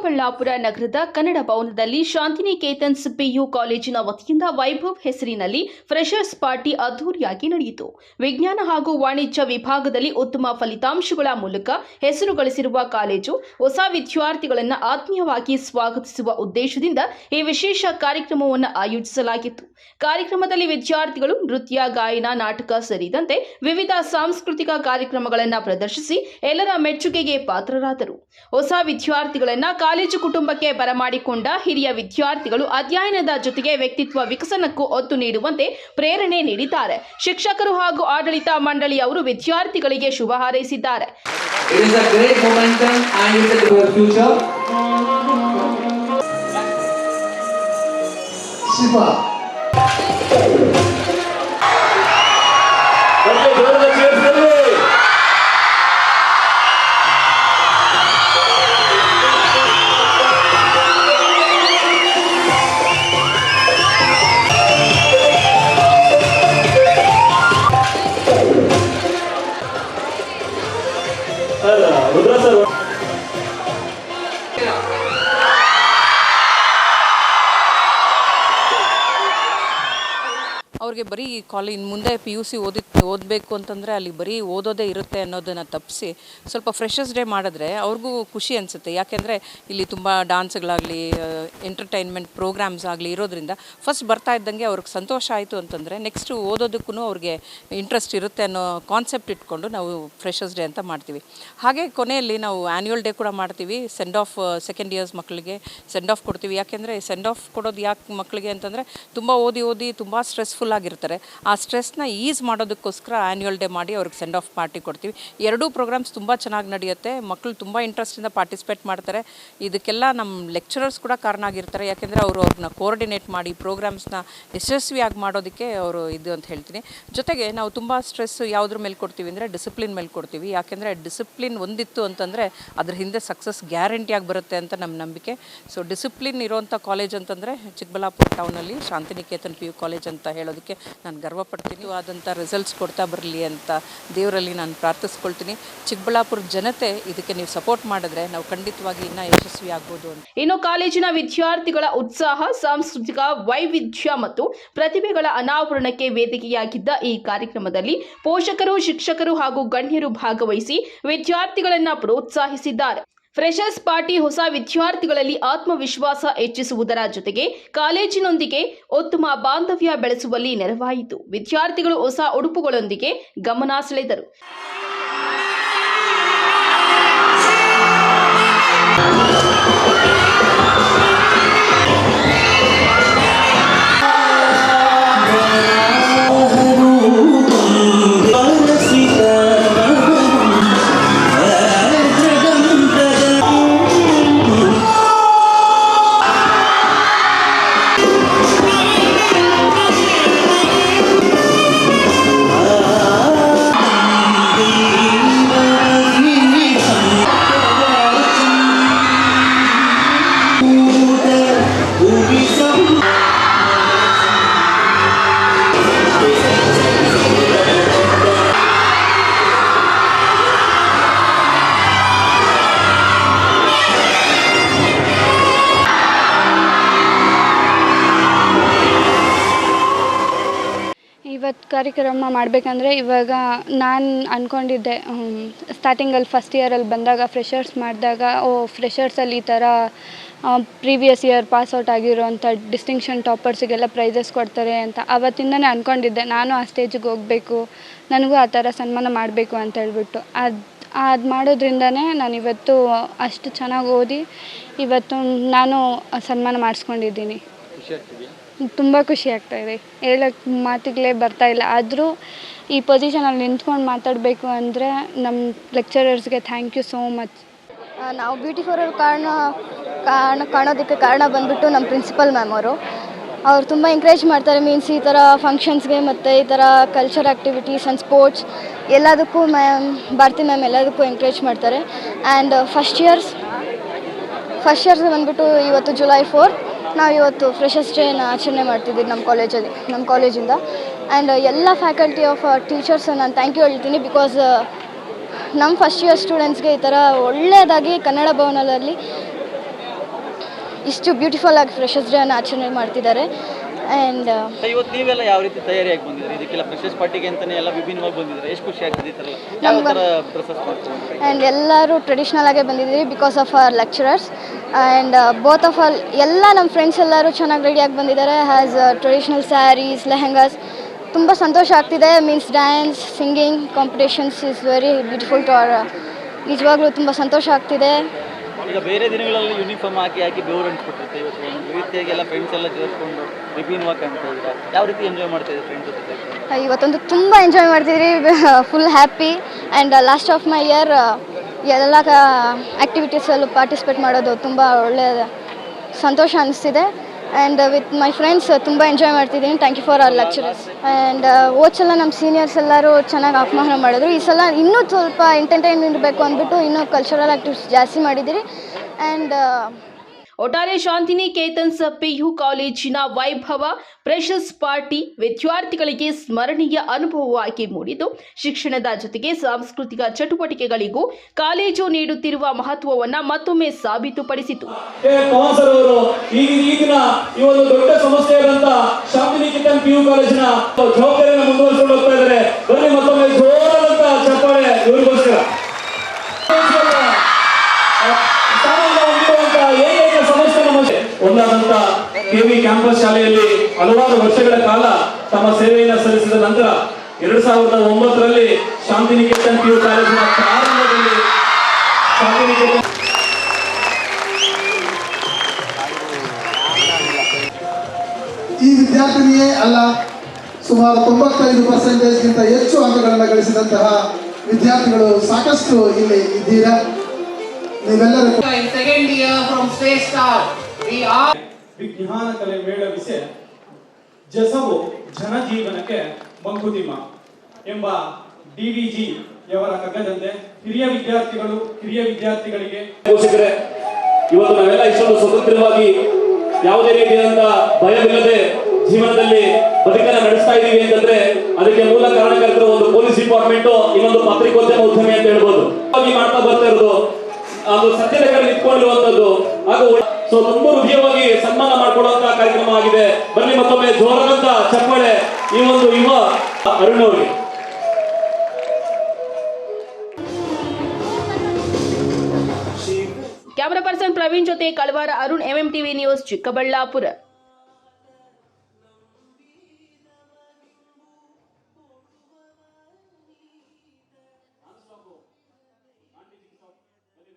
ಚಿಕ್ಕಬಳ್ಳಾಪುರ ನಗರದ ಕನ್ನಡ ಭವನದಲ್ಲಿ ಶಾಂತಿನಿಕೇತನ್ಸ್ ಪಿಯು ಕಾಲೇಜಿನ ವತಿಯಿಂದ ವೈಭವ್ ಹೆಸರಿನಲ್ಲಿ ಫ್ರೆಷರ್ಸ್ ಪಾರ್ಟಿ ಅದ್ದೂರಿಯಾಗಿ ನಡೆಯಿತು. ವಿಜ್ಞಾನ ಹಾಗೂ ವಾಣಿಜ್ಯ ವಿಭಾಗದಲ್ಲಿ ಉತ್ತಮ ಫಲಿತಾಂಶಗಳ ಮೂಲಕ ಹೆಸರು ಗಳಿಸಿರುವ ಕಾಲೇಜು ಹೊಸ ವಿದ್ಯಾರ್ಥಿಗಳನ್ನು ಆತ್ಮೀಯವಾಗಿ ಸ್ವಾಗತಿಸುವ ಉದ್ದೇಶದಿಂದ ಈ ವಿಶೇಷ ಕಾರ್ಯಕ್ರಮವನ್ನು ಆಯೋಜಿಸಲಾಗಿತ್ತು. ಕಾರ್ಯಕ್ರಮದಲ್ಲಿ ವಿದ್ಯಾರ್ಥಿಗಳು ನೃತ್ಯ, ಗಾಯನ, ನಾಟಕ ಸೇರಿದಂತೆ ವಿವಿಧ ಸಾಂಸ್ಕೃತಿಕ ಕಾರ್ಯಕ್ರಮಗಳನ್ನು ಪ್ರದರ್ಶಿಸಿ ಎಲ್ಲರ ಮೆಚ್ಚುಗೆಗೆ ಪಾತ್ರರಾದರು. ಹೊಸ ವಿದ್ಯಾರ್ಥಿಗಳನ್ನು ಕಾಲೇಜು ಕುಟುಂಬಕ್ಕೆ ಬರಮಾಡಿಕೊಂಡ ಹಿರಿಯ ವಿದ್ಯಾರ್ಥಿಗಳು ಅಧ್ಯಯನದ ಜೊತೆಗೆ ವ್ಯಕ್ತಿತ್ವ ವಿಕಸನಕ್ಕೂ ಒತ್ತು ನೀಡುವಂತೆ ಪ್ರೇರಣೆ ನೀಡಿದ್ದಾರೆ. ಶಿಕ್ಷಕರು ಹಾಗೂ ಆಡಳಿತ ಮಂಡಳಿಯವರು ವಿದ್ಯಾರ್ಥಿಗಳಿಗೆ ಶುಭ ಹಾರೈಸಿದ್ದಾರೆ. ಅವ್ರಿಗೆ ಬರೀ ಮುಂದೆ PUC ಓದಬೇಕು ಅಂತಂದರೆ ಅಲ್ಲಿ ಬರೀ ಓದೋದೇ ಇರುತ್ತೆ ಅನ್ನೋದನ್ನು ತಪ್ಪಿಸಿ ಸ್ವಲ್ಪ ಫ್ರೆಷರ್ಸ್ ಡೇ ಮಾಡಿದ್ರೆ ಅವ್ರಿಗೂ ಖುಷಿ ಅನಿಸುತ್ತೆ. ಯಾಕೆಂದರೆ ಇಲ್ಲಿ ತುಂಬ ಡ್ಯಾನ್ಸ್ಗಳಾಗಲಿ, ಎಂಟರ್ಟೈನ್ಮೆಂಟ್ ಪ್ರೋಗ್ರಾಮ್ಸ್ ಆಗಲಿ ಇರೋದ್ರಿಂದ ಫಸ್ಟ್ ಬರ್ತಾ ಇದ್ದಂಗೆ ಅವ್ರಿಗೆ ಸಂತೋಷ ಆಯಿತು ಅಂತಂದರೆ ನೆಕ್ಸ್ಟು ಓದೋದಕ್ಕೂ ಅವ್ರಿಗೆ ಇಂಟ್ರೆಸ್ಟ್ ಇರುತ್ತೆ ಅನ್ನೋ ಕಾನ್ಸೆಪ್ಟ್ ಇಟ್ಕೊಂಡು ನಾವು ಫ್ರೆಷರ್ಸ್ ಡೇ ಅಂತ ಮಾಡ್ತೀವಿ. ಹಾಗೆ ಕೊನೆಯಲ್ಲಿ ನಾವು ಆ್ಯನ್ಯುವಲ್ ಡೇ ಕೂಡ ಮಾಡ್ತೀವಿ. ಸೆಂಡ್ ಆಫ್ ಸೆಕೆಂಡ್ ಇಯರ್ಸ್ ಮಕ್ಕಳಿಗೆ ಸೆಂಡ್ ಆಫ್ ಕೊಡ್ತೀವಿ. ಯಾಕೆಂದರೆ ಸೆಂಡ್ ಆಫ್ ಕೊಡೋದು ಯಾಕೆ ಮಕ್ಕಳಿಗೆ ಅಂತಂದರೆ ತುಂಬ ಓದಿ ತುಂಬ ಸ್ಟ್ರೆಸ್ಫುಲ್ ಆಗಿರ್ತಾರೆ. ಆ ಸ್ಟ್ರೆಸ್ನ ಈಸ್ ಮಾಡೋದಕ್ಕೋಸ್ಕರ ಆ್ಯನ್ಯುವಲ್ ಡೇ ಮಾಡಿ ಅವ್ರಿಗೆ ಸೆಂಡ್ ಆಫ್ ಪಾರ್ಟಿ ಕೊಡ್ತೀವಿ. ಎರಡೂ ಪ್ರೋಗ್ರಾಮ್ಸ್ ತುಂಬ ಚೆನ್ನಾಗಿ ನಡೆಯುತ್ತೆ. ಮಕ್ಕಳು ತುಂಬ ಇಂಟ್ರೆಸ್ಟಿಂದ ಪಾರ್ಟಿಸಿಪೇಟ್ ಮಾಡ್ತಾರೆ. ಇದಕ್ಕೆಲ್ಲ ನಮ್ಮ ಲೆಕ್ಚರರ್ಸ್ ಕೂಡ ಕಾರಣ ಆಗಿರ್ತಾರೆ. ಯಾಕೆಂದರೆ ಅವ್ರನ್ನ ಕೋಆರ್ಡಿನೇಟ್ ಮಾಡಿ ಪ್ರೋಗ್ರಾಮ್ಸ್ನ ಯಶಸ್ವಿಯಾಗಿ ಮಾಡೋದಕ್ಕೆ ಅವರು ಇದು ಅಂತ ಹೇಳ್ತೀನಿ. ಜೊತೆಗೆ ನಾವು ತುಂಬ ಸ್ಟ್ರೆಸ್ ಯಾವುದ್ರ ಮೇಲೆ ಕೊಡ್ತೀವಿ ಅಂದರೆ ಡಿಸಿಪ್ಲಿನ್ ಮೇಲೆ ಕೊಡ್ತೀವಿ. ಯಾಕೆಂದರೆ ಡಿಸಿಪ್ಲಿನ್ ಒಂದಿತ್ತು ಅಂತಂದರೆ ಅದ್ರ ಹಿಂದೆ ಸಕ್ಸಸ್ ಗ್ಯಾರಂಟಿಯಾಗಿ ಬರುತ್ತೆ ಅಂತ ನಮ್ಮ ನಂಬಿಕೆ. ಸೊ ಡಿಸಿಪ್ಲಿನ್ ಇರೋವಂಥ ಕಾಲೇಜ್ ಅಂತಂದರೆ ಚಿಕ್ಕಬಳ್ಳಾಪುರ ಟೌನಲ್ಲಿ ಶಾಂತಿನಿಕೇತನ್ PU ಕಾಲೇಜ್ ಅಂತ ಹೇಳೋದಕ್ಕೆ ನಾನು ಗರ್ವಪಡ್ತೀನಿ. ಆದಂಥ ರಿಸಲ್ಟ್ಸ್ ಕೊಡ್ತಾ ಬರಲಿ ಅಂತ ದೇವರಲ್ಲಿ ನಾನು ಪ್ರಾರ್ಥಿಸ್ಕೊಳ್ತೀನಿ. ಚಿಕ್ಕಬಳ್ಳಾಪುರ ಜನತೆ ಇದಕ್ಕೆ ನೀವು ಸಪೋರ್ಟ್ ಮಾಡಿದ್ರೆ ನಾವು ಖಂಡಿತವಾಗಿ ಇನ್ನೂ ಯಶಸ್ವಿ ಆಗ್ಬೋದು ಅಂತ. ಇನ್ನು ಕಾಲೇಜಿನ ವಿದ್ಯಾರ್ಥಿಗಳ ಉತ್ಸಾಹ, ಸಾಂಸ್ಕೃತಿಕ ವೈವಿಧ್ಯ ಮತ್ತು ಪ್ರತಿಭೆಗಳ ಅನಾವರಣಕ್ಕೆ ವೇದಿಕೆಯಾಗಿದ್ದ ಈ ಕಾರ್ಯಕ್ರಮದಲ್ಲಿ ಪೋಷಕರು, ಶಿಕ್ಷಕರು ಹಾಗೂ ಗಣ್ಯರು ಭಾಗವಹಿಸಿ ವಿದ್ಯಾರ್ಥಿಗಳನ್ನು ಪ್ರೋತ್ಸಾಹಿಸಿದ್ದಾರೆ. ಫ್ರೆಷರ್ಸ್ ಪಾರ್ಟಿ ಹೊಸ ವಿದ್ಯಾರ್ಥಿಗಳಲ್ಲಿ ಆತ್ಮವಿಶ್ವಾಸ ಹೆಚ್ಚಿಸುವುದರ ಜೊತೆಗೆ ಕಾಲೇಜಿನೊಂದಿಗೆ ಉತ್ತಮ ಬಾಂಧವ್ಯ ಬೆಳೆಸುವಲ್ಲಿ ನೆರವಾಯಿತು. ವಿದ್ಯಾರ್ಥಿಗಳು ಹೊಸ ಉಡುಪುಗಳೊಂದಿಗೆ ಗಮನ ಸೆಳೆದರು. ಇವತ್ತು ಕಾರ್ಯಕ್ರಮ ಮಾಡಬೇಕಂದ್ರೆ ಇವಾಗ ನಾನು ಅಂದ್ಕೊಂಡಿದ್ದೆ ಸ್ಟಾರ್ಟಿಂಗಲ್ಲಿ ಫಸ್ಟ್ ಇಯರಲ್ಲಿ ಬಂದಾಗ ಫ್ರೆಷರ್ಸ್ ಮಾಡಿದಾಗ ಫ್ರೆಷರ್ಸಲ್ಲಿ ಈ ಥರ ಪ್ರೀವಿಯಸ್ ಇಯರ್ ಪಾಸ್ಔಟ್ ಆಗಿರೋವಂಥ ಡಿಸ್ಟಿಂಕ್ಷನ್ ಟಾಪರ್ಸಿಗೆಲ್ಲ ಪ್ರೈಸಸ್ ಕೊಡ್ತಾರೆ ಅಂತ ಆವತ್ತಿಂದನೇ ಅಂದ್ಕೊಂಡಿದ್ದೆ. ನಾನು ಆ ಸ್ಟೇಜಿಗೆ ಹೋಗಬೇಕು, ನನಗೂ ಆ ಥರ ಸನ್ಮಾನ ಮಾಡಬೇಕು ಅಂತ ಹೇಳ್ಬಿಟ್ಟು ಅದು ಮಾಡೋದ್ರಿಂದನೇ ನಾನು ಇವತ್ತು ಅಷ್ಟು ಚೆನ್ನಾಗಿ ಓದಿ ಇವತ್ತು ನಾನು ಸನ್ಮಾನ ಮಾಡಿಸ್ಕೊಂಡಿದ್ದೀನಿ. ತುಂಬ ಖುಷಿ ಆಗ್ತಾಯಿದೆ, ಹೇಳೋಕ್ಕೆ ಮಾತುಗಳೇ ಬರ್ತಾಯಿಲ್ಲ. ಆದರೂ ಈ ಪೊಸಿಷನಲ್ಲಿ ನಿಂತ್ಕೊಂಡು ಮಾತಾಡಬೇಕು ಅಂದರೆ ನಮ್ಮ ಲೆಕ್ಚರರ್ಸ್ಗೆ ಥ್ಯಾಂಕ್ ಯು ಸೋ ಮಚ್. ನಾವು ಬ್ಯೂಟಿಫುಲ್ ಕಾಣೋದಕ್ಕೆ ಕಾರಣ ಬಂದುಬಿಟ್ಟು ನಮ್ಮ ಪ್ರಿನ್ಸಿಪಲ್ ಮ್ಯಾಮ್ ಅವ್ರು ತುಂಬ ಎಂಕರೇಜ್ ಮಾಡ್ತಾರೆ. ಮೀನ್ಸ್ ಈ ಥರ ಫಂಕ್ಷನ್ಸ್ಗೆ ಮತ್ತು ಈ ಥರ ಕಲ್ಚರ್ ಆ್ಯಕ್ಟಿವಿಟೀಸ್ ಆ್ಯಂಡ್ ಸ್ಪೋರ್ಟ್ಸ್ ಎಲ್ಲದಕ್ಕೂ ಭಾರತಿ ಮ್ಯಾಮ್ ಎಲ್ಲದಕ್ಕೂ ಎಂಕರೇಜ್ ಮಾಡ್ತಾರೆ. ಆ್ಯಂಡ್ ಫಸ್ಟ್ ಇಯರ್ಸ್ ಬಂದುಬಿಟ್ಟು ಇವತ್ತು July 4 ನಾವು ಇವತ್ತು ಫ್ರೆಷರ್ಸ್ ಡೇನ ಆಚರಣೆ ಮಾಡ್ತಿದ್ದೀವಿ ನಮ್ಮ ಕಾಲೇಜಿಂದ. ಆ್ಯಂಡ್ ಎಲ್ಲ ಫ್ಯಾಕಲ್ಟಿ ಆಫ್ ಟೀಚರ್ಸ್ ನಾನು ಥ್ಯಾಂಕ್ ಯು ಹೇಳ್ತೀನಿ. ಬಿಕಾಸ್ ನಮ್ಮ ಫಸ್ಟ್ ಇಯರ್ ಸ್ಟೂಡೆಂಟ್ಸ್ಗೆ ಈ ಥರ ಒಳ್ಳೆಯದಾಗಿ ಕನ್ನಡ ಭವನದಲ್ಲಿ ಇಷ್ಟು ಬ್ಯೂಟಿಫುಲ್ ಆಗಿ ಫ್ರೆಶರ್ಸ್ ಡೇನ ಆಚರಣೆ ಮಾಡ್ತಿದ್ದಾರೆ. ಆ್ಯಂಡ್ ಇವತ್ತು ನೀವೆಲ್ಲ ಯಾವ ರೀತಿ ತಯಾರಿಯಾಗಿ ಬಂದಿದ್ರಿ? ಇದಕ್ಕೆಲ್ಲ ಫ್ರೆಶರ್ಸ್ ಪಾರ್ಟಿಗೆ ಅಂತಲೇ ಎಲ್ಲ ವಿಭಿನ್ನವಾಗಿ ಬಂದಿದ್ದಾರೆ. ಎಷ್ಟು ಖುಷಿ ಆಗ್ತದೆ ಈ ಥರ ಯಾವ ಥರ ಡ್ರೆಸ್ಸಸ್ ಮಾಡ್ಕೊಂಡು? ಆ್ಯಂಡ್ ಎಲ್ಲರೂ ಟ್ರೆಡಿಷ್ನಲ್ ಆಗೇ ಬಂದಿದ್ದೀವಿ because of our lecturers. And both of all ಎಲ್ಲ ನಮ್ಮ ಫ್ರೆಂಡ್ಸ್ ಎಲ್ಲರೂ ಚೆನ್ನಾಗಿ ರೆಡಿಯಾಗಿ ಬಂದಿದ್ದಾರೆ. Has traditional saris, lehengas. ತುಂಬ ಸಂತೋಷ ಆಗ್ತಿದೆ. Means dance, singing competitions is very beautiful to our. ನಿಜವಾಗ್ಲೂ ತುಂಬ ಸಂತೋಷ ಆಗ್ತಿದೆ. ಈಗ ಬೇರೆ ದಿನಗಳಲ್ಲಿ ಯೂನಿಫಾರ್ಮ್ ಹಾಕಿ ಬೆವರು ಅನ್ಸ್ಬಿಟ್ಟಿರುತ್ತೆ. ಇವತ್ತು ಒಂದು ರೀತಿಯಾಗಿ ಎಲ್ಲ ಫ್ರೆಂಡ್ಸ್ ಎಲ್ಲ ಸೇರಿಸ್ಕೊಂಡು ವಿಭಿನ್ನವಾಗಿ ಕಾಣ್ತಾ ಇದ್ದೀರಾ. ಯಾವ ರೀತಿ ಎಂಜಾಯ್ ಮಾಡ್ತಾ ಇದ್ದೀರಾ ಫ್ರೆಂಡ್ಸ್ ಜೊತೆ? ಇವತ್ತೊಂದು ತುಂಬ ಎಂಜಾಯ್ ಮಾಡ್ತಿದ್ರಿ, full happy. And last of my year ಎಲ್ಲ ಆ್ಯಕ್ಟಿವಿಟೀಸಲ್ಲೂ ಪಾರ್ಟಿಸಿಪೇಟ್ ಮಾಡೋದು ತುಂಬ ಒಳ್ಳೆಯ ಸಂತೋಷ ಅನಿಸ್ತಿದೆ. ಆ್ಯಂಡ್ ವಿತ್ ಮೈ ಫ್ರೆಂಡ್ಸ್ ತುಂಬ ಎಂಜಾಯ್ ಮಾಡ್ತಿದ್ದೀನಿ. Thank you for our lecturers. And ಹೋದ್ಸಲ ನಮ್ಮ ಸೀನಿಯರ್ಸ್ ಎಲ್ಲರೂ ಚೆನ್ನಾಗಿ ಆಹ್ವಾನ ಮಾಡಿದ್ರು. ಈ ಸಲ ಇನ್ನೂ ಸ್ವಲ್ಪ ಎಂಟರ್ಟೈನ್ ಇರಬೇಕು ಅಂದ್ಬಿಟ್ಟು ಇನ್ನೂ ಕಲ್ಚರಲ್ ಆ್ಯಕ್ಟಿವಿಟೀಸ್ ಜಾಸ್ತಿ ಮಾಡಿದ್ದೀರಿ. ಆ್ಯಂಡ್ ಒಟ್ಟಾರೆ ಶಾಂತಿನಿಕೇತನ್ಸ್ ಪಿಯು ಕಾಲೇಜಿನ ವೈಭವ ಫ್ರೆಶರ್ಸ್ ಪಾರ್ಟಿ ವಿದ್ಯಾರ್ಥಿಗಳಿಗೆ ಸ್ಮರಣೀಯ ಅನುಭವವಾಗಿ ಮೂಡಿದ್ದು, ಶಿಕ್ಷಣದ ಜೊತೆಗೆ ಸಾಂಸ್ಕೃತಿಕ ಚಟುವಟಿಕೆಗಳಿಗೂ ಕಾಲೇಜು ನೀಡುತ್ತಿರುವ ಮಹತ್ವವನ್ನು ಮತ್ತೊಮ್ಮೆ ಸಾಬೀತುಪಡಿಸಿತು. ಈ ದಿನ ಈ ಒಂದು ದೊಡ್ಡ ಸಂಸ್ಥೆಯಾದಂತ ಶಾಂತಿನಿಕೇತನ್ ಪಿಯು ಕಾಲೇಜಿನ ಜವಾಬ್ದಾರಿಯನ್ನು ಮುಂದುವರಿಸಿಕೊಂಡು ಹೋಗ್ತಾ ಇದ್ದಾರೆ. ಬನ್ನಿ ಮತ್ತೊಮ್ಮೆ ಜೋರಾದಂತ ಚಪ್ಪಾಳೆ ಇವರಿಗೋಸ್ಕರ. ಒಂದಾದಂತ ಕೆವಿ ಕ್ಯಾಂಪಸ್ ಶಾಲೆಯಲ್ಲಿ ಹಲವಾರು ವರ್ಷಗಳ ಕಾಲ ತಮ್ಮ ಸೇವೆಯನ್ನು ಸಲ್ಲಿಸಿದ ನಂತರ 2009ರಲ್ಲಿ ಶಾಂತಿನಿಕೇತನ್ ಪಿಯು ಕಾಲೇಜಿನ ಪ್ರಾರಂಭದಲ್ಲಿ ಶಾಂತಿನಿಕೇತನ್ ಈ ವಿದ್ಯಾರ್ಥಿನಿಯೇ ಅಲ್ಲ, ಸುಮಾರು 95%ಗಿಂತ ಹೆಚ್ಚು ಅಂಕಗಳನ್ನು ಗಳಿಸಿದಂತಹ ವಿದ್ಯಾರ್ಥಿಗಳು ಸಾಕಷ್ಟು ಇಲ್ಲಿ ಇದ್ದೀರಾ. ನೀವೆಲ್ಲರೂ ವಿಜ್ಞಾನ ಕಲೆ ಮೇಳವಿಸೆ ಜಸವು ಜನಜೀವನಕ್ಕೆ ಮಂಕುತಿಮ್ಮ ಎಂಬ ಡಿವಿಜಿ ಯವರ ಕಗ್ಗದಂತೆ ಹಿರಿಯ ವಿದ್ಯಾರ್ಥಿಗಳಿಗೆ ಪೋಷಕರೇ, ಇವತ್ತು ನಾವೆಲ್ಲ ಇಷ್ಟೊಂದು ಸ್ವತಂತ್ರವಾಗಿ ಯಾವುದೇ ರೀತಿಯಾದಂತ ಭಯವಿಲ್ಲದೆ ಜೀವನದಲ್ಲಿ ಬದುಕನ್ನು ನಡೆಸ್ತಾ ಇದ್ದೀವಿ ಅಂತಂದ್ರೆ ಅದಕ್ಕೆ ಮೂಲ ಕಾರಣಕರ್ತರು ಒಂದು ಪೊಲೀಸ್ ಡಿಪಾರ್ಟ್ಮೆಂಟ್, ಇನ್ನೊಂದು ಪತ್ರಿಕೋದ್ಯಮ ಉದ್ಯಮಿ ಅಂತ ಹೇಳ್ಬೋದು. ಮಾಡ್ತಾ ಬರ್ತಾ ಇರೋದು ಅದು ಸತ್ಯದ ಕಡೆ ನಿಂತ್ಕೊಂಡಿರುವಂತದ್ದು ಹಾಗೂ ತುಂಬ ಹೃದಯವಾಗಿ ಸನ್ಮಾನ ಮಾಡಿಕೊಳ್ಳುವಂತಹ ಕಾರ್ಯಕ್ರಮ ಆಗಿದೆ. ಬನ್ನಿ ಮತ್ತೊಮ್ಮೆ ಜೋರಾದಂತ ಚಪ್ಪಾಳೆ ಈ ಒಂದು ಯುವ ಅರುಣ್ ಅವರಿಗೆ. ಕ್ಯಾಮರಾ ಪರ್ಸನ್ ಪ್ರವೀಣ್ ಜೊತೆ ಕಳವಾರ ಅರುಣ್, MMTV ನ್ಯೂಸ್, ಚಿಕ್ಕಬಳ್ಳಾಪುರ.